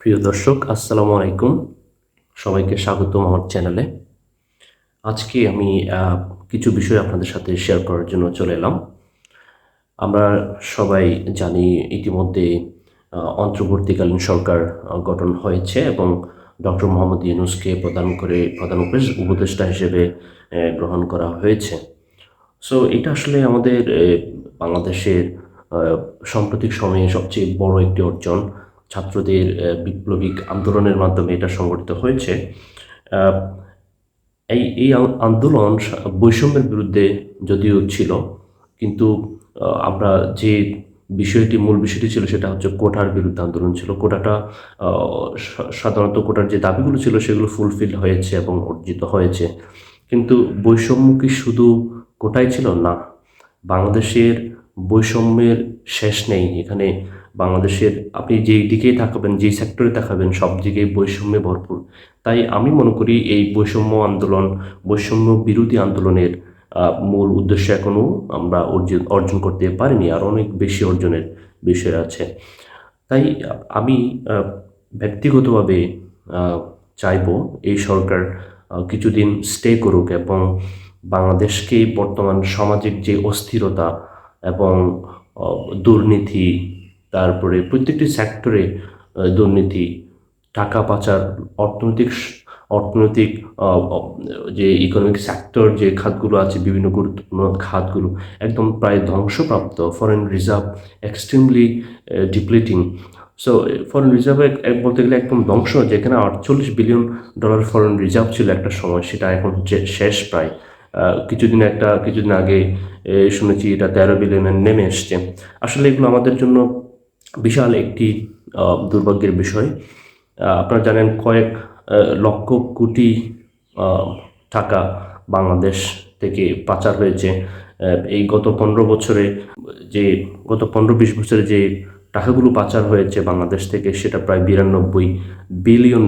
প্রিয় দর্শক, আসসালামু আলাইকুম। সবাইকে স্বাগতম আমার চ্যানেলে। আজকে আমি কিছু বিষয় আপনাদের সাথে শেয়ার করার জন্য চলে এলাম। আমরা সবাই জানি ইতিমধ্যে অন্তর্বর্তীকালীন সরকার গঠন হয়েছে এবং ডক্টর মোহাম্মদ ইউনূসকে প্রধান উপদেষ্টা হিসেবে গ্রহণ করা হয়েছে। সো এটা আসলে আমাদের বাংলাদেশের সাম্প্রতিক সময়ে সবচেয়ে বড় একটি অর্জন। ছাত্রদের বিপ্লবিক আন্দোলনের মাধ্যমে এটা সংগঠিত হয়েছে। আহ, এই আন্দোলন বৈষম্যের বিরুদ্ধে যদিও ছিল, কিন্তু আমরা যে মূল বিষয়টি ছিল সেটা হচ্ছে কোটার বিরুদ্ধে আন্দোলন ছিল। কোটাটা সাধারণত কোটার যে দাবিগুলো ছিল সেগুলো ফুলফিল হয়েছে এবং অর্জিত হয়েছে। কিন্তু বৈষম্য কি শুধু কোটাই ছিল? না, বাংলাদেশের বৈষম্যের শেষ নেই এখানে। বাংলাদেশের আপনি যেই দিকেই তাকাবেন, যেই সেক্টরে তাকাবেন, সব দিকেই বৈষম্যে ভরপুর। তাই আমি মনে করি এই বৈষম্য বিরোধী আন্দোলনের মূল উদ্দেশ্য এখনও আমরা অর্জন করতে পারিনি, আর অনেক বেশি অর্জনের বিষয় আছে। তাই আমি ব্যক্তিগতভাবে চাইব এই সরকার কিছুদিন স্টে করুক এবং বাংলাদেশকে বর্তমান সামাজিক যে অস্থিরতা এবং দুর্নীতি, তারপরে প্রত্যেকটি সেক্টরে দুর্নীতি, টাকা পাচার, অর্থনৈতিক অর্থনৈতিক আহ, অ- যে ইকোনমিক সেক্টর, যে খাতগুলো আছে, বিভিন্ন গুরুত্বপূর্ণ খাতগুলো একদম প্রায় ধ্বংসপ্রাপ্ত। Foreign reserve extremely depleting. So foreign reserve বলতে গেলে একদম ধ্বংস। যেখানে $48 বিলিয়ন ফরেন রিজার্ভ ছিল একটা সময়, সেটা এখন শেষ প্রায়। কিছুদিন আগে শুনেছি এটা 13 বিলিয়নে নেমে এসছে। আসলে এগুলো আমাদের জন্য বিশাল একটি দুর্ভাগ্যের বিষয়। আপনারা জানেন কয়েক লক্ষ কোটি আহ, টাকা বাংলাদেশ থেকে পাচার হয়েছে। এই যে গত 15-20 বছরে যে টাকাগুলো পাচার হয়েছে বাংলাদেশ থেকে, সেটা প্রায় $92 বিলিয়ন।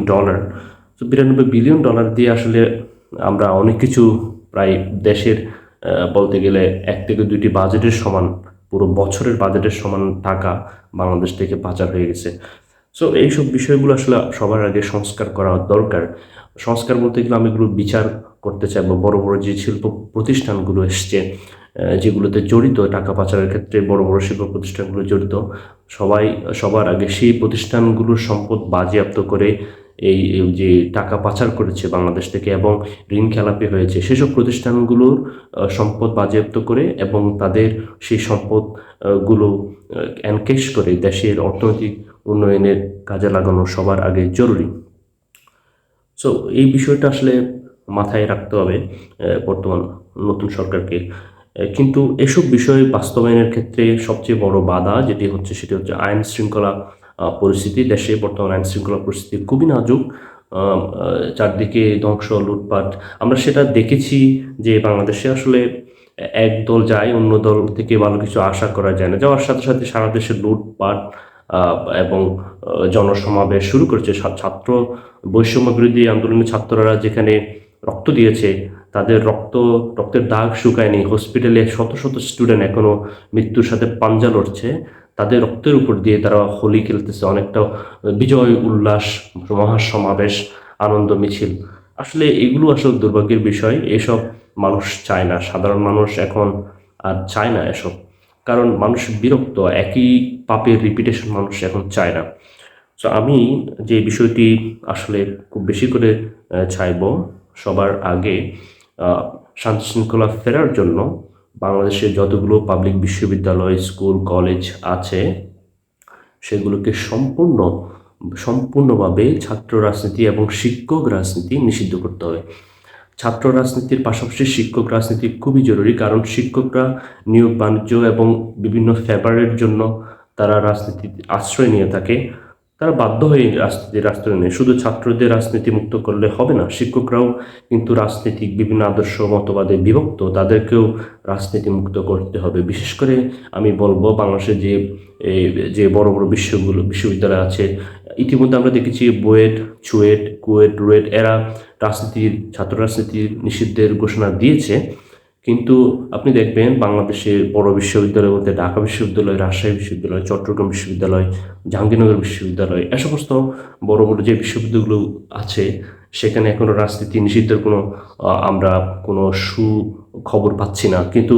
তো $92 বিলিয়ন দিয়ে আসলে আমরা অনেক কিছু, প্রায় দেশের বলতে গেলে 1 থেকে 2টি বাজেটের সমান, পুরো বছরের বাজেটের সমান টাকা বাংলাদেশ থেকে পাচার হয়ে গেছে। সো এইসব বিষয়গুলো আসলে সবার আগে সংস্কার করা দরকার। সংস্কার বলতে গেলে আমি এগুলো বিচার করতে চাইবো। বড় বড় যে শিল্প প্রতিষ্ঠানগুলো এসছে, যেগুলোতে জড়িত টাকা পাচারের ক্ষেত্রে বড় বড় শিল্প প্রতিষ্ঠানগুলো জড়িত, সবাই সবার আগে সেই প্রতিষ্ঠানগুলোর সম্পদ বাজেয়াপ্ত করে, এই যে টাকা পাচার করেছে বাংলাদেশ থেকে এবং ঋণ খেলাপি হয়েছে সেসব প্রতিষ্ঠানগুলোর সম্পদ বাজেয়াপ্ত করে এবং তাদের সেই সম্পদ গুলো এনকেশ করে দেশের অর্থনৈতিক উন্নয়নের কাজে লাগানো সবার আগে জরুরি। সো এই বিষয়টা আসলে মাথায় রাখতে হবে বর্তমান নতুন সরকারকে। কিন্তু এসব বিষয় বাস্তবায়নের ক্ষেত্রে সবচেয়ে বড় বাধা সেটি হচ্ছে আইন শৃঙ্খলা পরিস্থিতি। দেশে বর্তমান আইন শৃঙ্খলা পরিস্থিতি খুবই নাজুক। চারদিকে ধ্বংস, লুটপাট। আমরা সেটা দেখেছি যে বাংলাদেশে আসলে এক দল যায়, অন্য দল থেকে ভালো কিছু আশা করা যায় না। যাওয়ার সাথে সাথে সারা দেশে লুটপাট এবং জনসমাবেশ শুরু করেছে। বৈষম্য বিরোধী আন্দোলনে ছাত্ররা যেখানে রক্ত দিয়েছে, তাদের রক্তের দাগ শুকায়নি। হসপিটালে শত শত স্টুডেন্ট এখনো মৃত্যুর সাথে পাঞ্জা লড়ছে। তাদের রক্তের উপর দিয়ে তারা হোলি খেলতেছে, অনেকটা বিজয় উল্লাস, মহাসমাবেশ, আনন্দ মিছিল। আসলে এগুলো আসলে দুর্ভাগ্যের বিষয়। এসব মানুষ চায় না, সাধারণ মানুষ এখন আর চায় না এসব। কারণ মানুষ বিরক্ত, একই পাপের রিপিটেশন মানুষ এখন চায় না। সো আমি যে বিষয়টি আসলে খুব বেশি করে চাইব, সবার আগে আহ, শান্তি শৃঙ্খলা ফেরার জন্য বাংলাদেশের যতগুলো পাবলিক বিশ্ববিদ্যালয়, স্কুল, কলেজ আছে সেগুলোকে সম্পূর্ণভাবে ছাত্র রাজনীতি এবং শিক্ষক রাজনীতি নিষিদ্ধ করতে হবে। ছাত্র রাজনীতির পাশাপাশি শিক্ষক রাজনীতি খুবই জরুরি, কারণ শিক্ষকরা নিয়োগ বাণিজ্য এবং বিভিন্ন ফেভারের জন্য তারা রাজনীতির আশ্রয় নিয়ে থাকে। তারা বাধ্য হয়ে রাজনীতির আশ্রয় নেয়। শুধু ছাত্রদের রাজনীতি মুক্ত করলে হবে না, শিক্ষকরাও কিন্তু রাজনীতিক বিভিন্ন আদর্শ মতবাদে বিভক্ত, তাদেরকেও রাজনীতি মুক্ত করতে হবে। বিশেষ করে আমি বলবো বাংলাদেশে যে বড় বড় বিশ্ববিদ্যালয় আছে, ইতিমধ্যে আমরা দেখেছি বুয়েট, চুয়েট, কুয়েট, রুয়েট, এরা ছাত্র রাজনীতির নিষিদ্ধের ঘোষণা দিয়েছে। কিন্তু আপনি দেখবেন বাংলাদেশের বড় বিশ্ববিদ্যালয় বলতে ঢাকা বিশ্ববিদ্যালয়, রাজশাহী বিশ্ববিদ্যালয়, চট্টগ্রাম বিশ্ববিদ্যালয়, জাহাঙ্গীরনগর বিশ্ববিদ্যালয়, এ সমস্ত বড় বড় যে বিশ্ববিদ্যালয়গুলো আছে সেখানে এখনো রাজনীতি নিষিদ্ধের কোনো আমরা কোনো সুখবর পাচ্ছি না। কিন্তু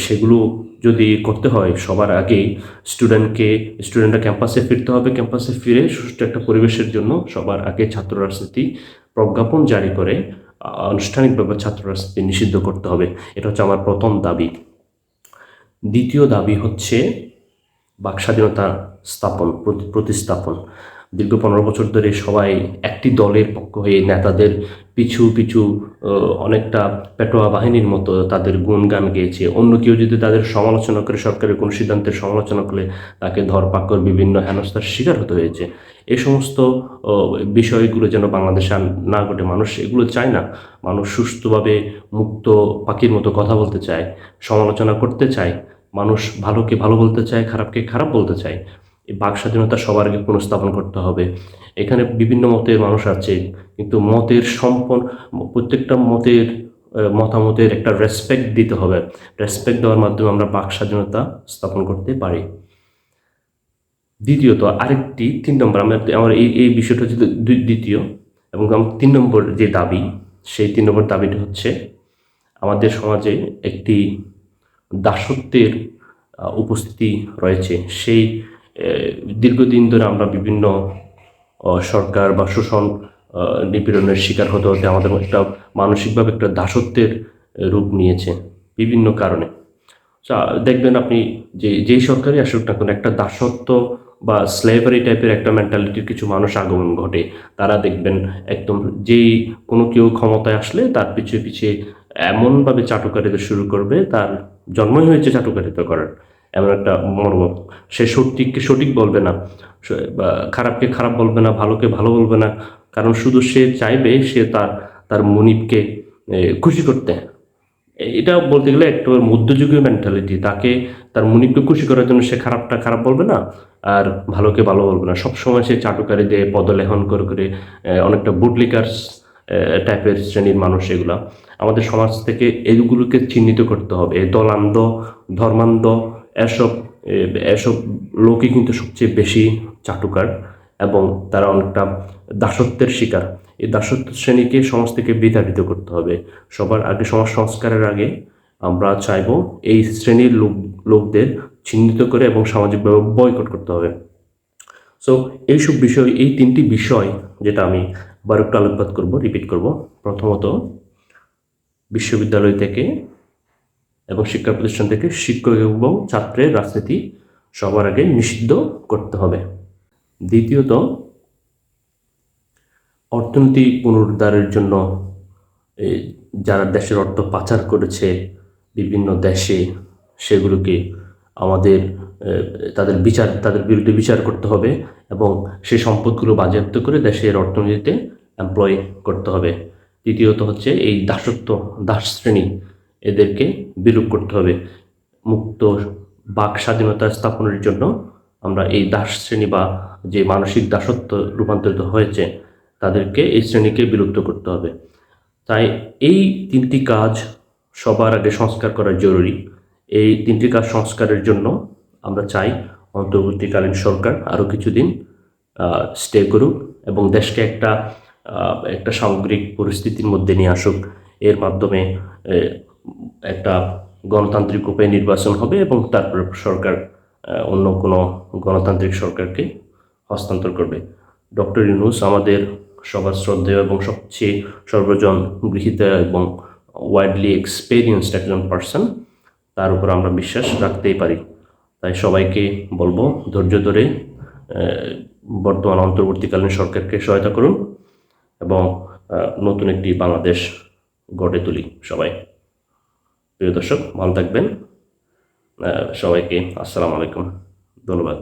সেগুলো যদি করতে হয় সবার আগেই স্টুডেন্টরা ক্যাম্পাসে ফিরতে হবে। ক্যাম্পাসে ফিরে সুষ্ঠু একটা পরিবেশের জন্য সবার আগে ছাত্র রাজনীতি প্রজ্ঞাপন জারি করে আনুষ্ঠানিকভাবে ছাত্র রাজনীতি নিষিদ্ধ করতে হবে। এটা হচ্ছে আমার প্রথম দাবি। দ্বিতীয় দাবি হচ্ছে বাক স্বাধীনতা প্রতিস্থাপন। দীর্ঘ 15 বছর ধরে সবাই একটি দলের পক্ষ হয়ে নেতাদের পিছু পিছু অনেকটা পেটোয়া বাহিনীর মতো তাদের গুণগান গেয়েছে। অন্য কেউ যদি তাদের সমালোচনা করে, সরকারের কোনো সিদ্ধান্তের সমালোচনা করলে তাকে ধরপাকড়, বিভিন্ন হেনস্থার শিকার হতে হয়েছে। এই সমস্ত বিষয়গুলো যেন বাংলাদেশে আর না ঘটে। মানুষ এগুলো চায় না। মানুষ সুস্থভাবে মুক্ত পাখির মতো কথা বলতে চায়, সমালোচনা করতে চায়। মানুষ ভালোকে ভালো বলতে চায়, খারাপকে খারাপ বলতে চায়। এই বাক স্বাধীনতা সবার আগে পুনঃস্থাপন করতে হবে। এখানে বিভিন্ন মতের মানুষ আছে, কিন্তু প্রত্যেকটা মতামতের একটা রেসপেক্ট দিতে হবে। রেসপেক্ট দেওয়ার মাধ্যমে আমরা বাক স্বাধীনতা স্থাপন করতে পারি। দ্বিতীয়ত আরেকটি 3 নম্বর, আমার এই বিষয়টা হচ্ছে দ্বিতীয়, এবং আমার 3 নম্বর যে দাবি, সেই 3 নম্বর দাবিটা হচ্ছে আমাদের সমাজে একটি দাসত্বের উপস্থিতি রয়েছে। সেই দীর্ঘদিন ধরে আমরা বিভিন্ন সরকার বা শোষণ নিপীড়নের শিকার হতে হতে আমাদের একটা মানসিকভাবে একটা দাসত্বের রূপ নিয়েছে বিভিন্ন কারণে। দেখবেন আপনি যেই সরকারই আসুক না কেন, একটা দাসত্ব বা স্লেভারি টাইপের একটা মেন্টালিটির কিছু মানুষ আগমন ঘটে। তারা দেখবেন একদম কোনো কেউ ক্ষমতায় আসলে তার পিছিয়ে পিছিয়ে এমনভাবে চাটুকারিতা শুরু করবে, তার জন্মই হয়েছে চাটুকারিতা করার, এমন একটা মনোভাব। সে সঠিককে সঠিক বলবে না, বা খারাপকে খারাপ বলবে না, ভালোকে ভালো বলবে না, কারণ শুধু সে চাইবে সে তার মনিবকে খুশি করতে। এটা বলতে গেলে একটা মধ্যযুগীয় মেন্টালিটি। তার মনিবকে খুশি করার জন্য সে খারাপটা খারাপ বলবে না, আর ভালোকে ভালো বলবে না। সবসময় সে চাটুকারি দিয়ে পদলেহন করে করে অনেকটা বুটলিকার্স টাইপের শ্রেণীর মানুষ এগুলা। আমাদের সমাজ থেকে এগুলোকে চিহ্নিত করতে হবে। দলান্ধ, ধর্মান্ধ এসব এসব লোকই কিন্তু সবচেয়ে বেশি চাটুকার, এবং তারা অনেকটা দাসত্বের শিকার। এই দাসত্ব শ্রেণীকে সমাজ থেকে বিতাড়িত করতে হবে। সবার আগে সমাজ সংস্কারের আগে আমরা চাইব এই শ্রেণীর লোকদের চিহ্নিত করে এবং সামাজিকভাবে বয়কট করতে হবে। সো এইসব বিষয়, এই 3টি বিষয় যেটা আমি আবার একটু আলোকপাত করবো, রিপিট করব। প্রথমত, বিশ্ববিদ্যালয় থেকে এবং শিক্ষা প্রতিষ্ঠান থেকে শিক্ষক এবং ছাত্রের রাজনীতি সবার আগে নিষিদ্ধ করতে হবে। দ্বিতীয়ত, অর্থনীতি পুনরুদ্ধারের জন্য যারা দেশের অর্থ পাচার করেছে বিভিন্ন দেশে, সেগুলোকে আমাদের তাদের বিরুদ্ধে বিচার করতে হবে এবং সেই সম্পদগুলো বাজেয়াপ্ত করে দেশের অর্থনীতিতে এমপ্লয় করতে হবে। তৃতীয়ত হচ্ছে এই দাস শ্রেণী, এদেরকে বিলুপ করতে হবে। মুক্ত বাক স্বাধীনতা স্থাপনের জন্য আমরা এই দাস শ্রেণী বা যে মানসিক দাসত্ব রূপান্তরিত হয়েছে এই শ্রেণীকে বিলুপ্ত করতে হবে। তাই এই 3টি কাজ সবার আগে সংস্কার করা জরুরি। এই 3টি কাজ সংস্কারের জন্য আমরা চাই অন্তর্বর্তীকালীন সরকার আরও কিছুদিন স্টে করুক এবং দেশকে একটা সামগ্রিক পরিস্থিতির মধ্যে নিয়ে আসুক। এর মাধ্যমে একটা গণতান্ত্রিক উপায়ে নির্বাচন হবে এবং তারপরে সরকার অন্য কোনো গণতান্ত্রিক সরকারকে হস্তান্তর করবে। ডক্টর ইউনূস আমাদের সবার শ্রদ্ধেয় এবং সবচেয়ে সর্বজন গৃহীত এবং ওয়াইডলি এক্সপেরিয়েন্সড একজন পার্সন। তার উপর আমরা বিশ্বাস রাখতেই পারি। তাই সবাইকে বলবো, ধৈর্য ধরে বর্তমান অন্তর্বর্তীকালীন সরকারকে সহায়তা করুন এবং নতুন একটি বাংলাদেশ গড়ে তুলি সবাই। প্রিয় দর্শক, ভালো থাকবেন। সবাইকে আসসালামু আলাইকুম, ধন্যবাদ।